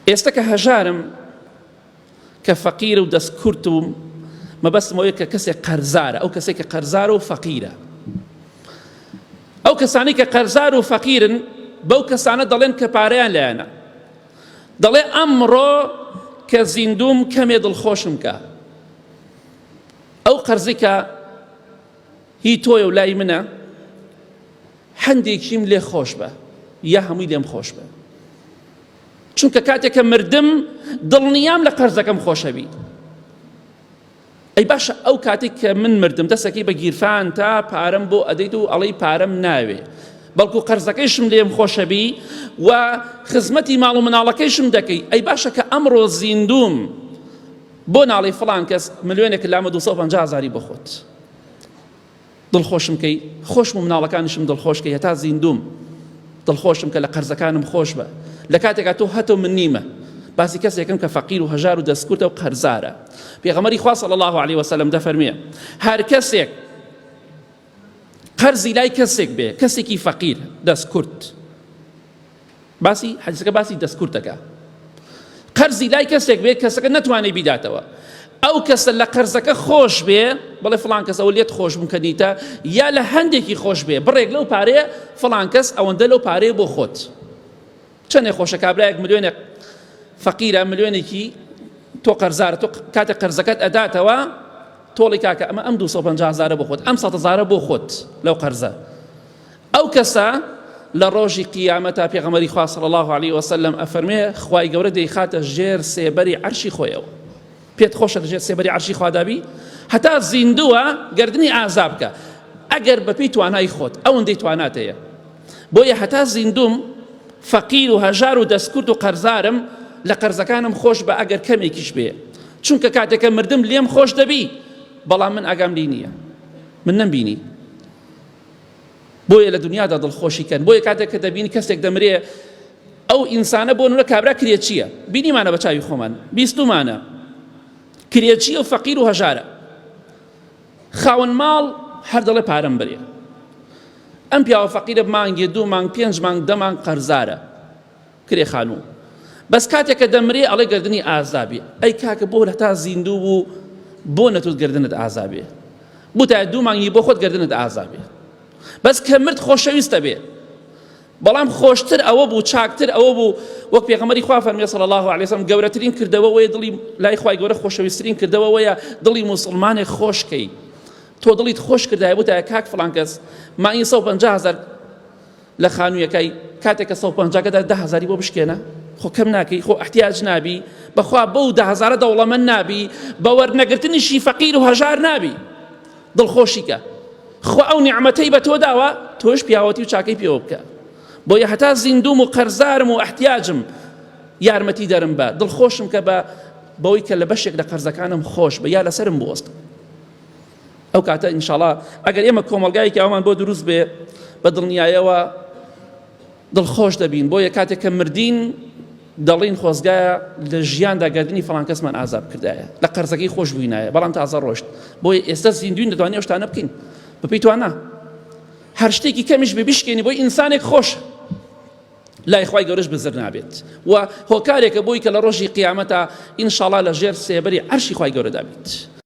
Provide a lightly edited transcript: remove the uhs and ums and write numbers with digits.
ئێستا کە هەژارم کە فەقیر و دەستکورت و مەبەستمەوەیە کە کەسێک قەرزارە، ئەو کەسێک کە قەرزارە و فەقیرە. ئەو کەسانی کە قەرزار و فەقیرن بەو کەسانە دەڵێن کە پارەیان لایەنە، دەڵێ ئەمڕۆ کە زیندوم کەمێ دڵخۆشم کە، ئەو قەرزی کە هی تۆیە و لای منە هەندێکیم لێ خۆش بە یا هەمووی لێم خۆش بە، چونکە کاتێک کە مردم دڵنیام لە قەرزەکەم خۆشەوی. ئەی باشە ئەو کاتێک کە من مردم دەستەکەی بە گیرفان تا پارەم بۆ ئەدەیت و ئەڵەی پارەم ناوێ، بەڵکو قەرزەکەیشم لێم خۆشەبی و خزمەتی ماڵ و مناڵەکەیشم دەکەی. ئەی باشە کە ئەمڕۆ زیندوم بۆ ناڵی فڵان کەس ملیۆنێک لامە 250,000 بۆ خۆت دڵخۆشم کەی، خۆشم و مناڵەکانیشم دڵخۆش کەی، هەتا زیندوم دڵخۆشم کە لە قەرزەکانم خۆش بە. لە کاتێکا تۆ هەتۆ من نیمە. باسی کەسێکم کە فەقیر و هەژار و دەستکورتە و قەرزارە. پێغەمبەری خوا صلی الله علیه وسلم دەفەرمێ هەر کەسێک قەرزی لای کەسێک بێ، کەسێکی فەقیر دەستکورت، باسی حەدیسەکە باسی دەستکورتەکە، قەرزی لای کەسێک بێ کەسەکە نەتوانێ بیداتەوە، ئەو کەسە لە قەرزەکە خۆش بێ، بڵێ فڵان کەس ئەوە لێت خۆش بکەنیتە، یا لە هەندێکی خۆش بێ بڕێک لەو پارەیە فڵان کەس ئەوەندە لەو پارەیە بۆ خۆت. چەندێک خۆشە کابرایەک ملیۆنێک فەقیرە، ملیۆنێکی تۆ قەرزارە، تۆ کاتێک قەرزەکەت ئەداتەوە تۆڵی کاکە ئەمە ئەم 250,000 بۆ خۆت، ئەم 100,000 بۆ خۆت لەو قەرزە. ئەو کەسە لە ڕۆژی قیامەتە پێغەمبەری خوا صلی الله علیه وسلم ئەفەرمێ خوای گەورە دەیخاتە ژێر سێبەری عەرشی خۆیەوە. پێت خۆشە ژێر سێبەری عەرشی خوا دابی؟ هەتا زیندووە گردنی ئازاب بکە ئەگەر بەپێی توانای خۆت ئەوەندەی تواناتەیە. بۆیە هەتا زیندوم فەقیر و هەژار و دەستکورت و قەرزارم لە قەرزەکانم خۆش بە ئەگەر کەمێکیش بێ، چونکە کاتێکە مردم لێم خۆش دەبی، بەڵام من ئاگام لی نییە، من نەمبینی. بۆیە لە دنیادا دڵخۆشی کەن. بۆیە کاتێک کە دەبینی کەسێک دەمرێ، ئەو ئینسانە بۆ نورە کابرا کرێچیە، بینیمانە بە چاوی خۆمان، بیستومانە کرێچیە و فەقیر و هەژارە. خاوەن ماڵ هەر دەڵێ پارەم بڕێ، ئەم پیاوە فەقیرە مانگێ 2 مانگ 5 مانگ 10 مانگ قەرزارە کرێ خانوو، بەس کاتێککە دەمرێ ئەڵێ گردنی ئازابێ. ئەی کاکە بۆ لە تا زیندوو بوو بۆ نەتوت گردنت ئازابێ، بوو تا 2 مانگی بۆ خۆت گردنت ئازابێ، بەس کە مرد خۆشەویستە بێ. بەڵام خۆشتر ئەوە بوو، چاکتر ئەوە بوو، وەک پێغەمبەری خوا فەرمێ صلی الله علیه وسلم گەورەترین کردەوە وەیە دڵی لای خوای گەورە خۆشەویستترین کردەوە وەیە دڵی موسڵمانێک خۆشکەی. تۆ دڵیت خۆش کردایە بوو تا کاک فڵان کەس مانگی 150,000 لە خانوویەکەی، کاتێککە 150 10,000 بۆ بشکێنە، خۆ کەم ناکەی، خۆ احتیاج نابی، بەخوا بەو 10,000 دەوڵەمەند نابی، بە وەرنەگرتنیشی فەقیر و هەژار نابی، دڵخۆشیکە. خۆ ئەو نیعمەتەی بە تۆ داوە تۆش پیاوەتی و چاکەی پێوە بکە. بۆیە هەتا زیندوم و قەرزارم و احتیاجم یارمەتی دەرم بە، دڵخۆشم کە بەوەی کە لە بەشێک لە قەرزەکانم خۆش بە یا لەسرم بوەستم. ئەو کاتە ئینشاڵڵا ئەگەر ئێمە کۆمەڵگایەکی ئەومان بۆ دروست بێ بە دڵنیایەوە دڵخۆش دەبین. بۆیە کاتێک کە مردین دەڵین خۆزگایە لە ژیاندا گردنی فڵان کەسمان ئازاب کردایە، لە قەرزەکەی خۆش بووینایە، بەڵام تازە ڕۆشت. بۆیە ئێستا زیندوین دەتوانێت ئەو شتانە بکەین بەپێی توانە، هەر شتێکی کەمیش بێ بشکێنی، بۆی ئینسانێک خۆش لای خوای گەورەش بزر نابێت و هۆکارێکە بۆی کە لە ڕۆژی قیامەتە ئینشاڵڵا لە ژێر سێبەری عەرشی خوای گەورە دابێت.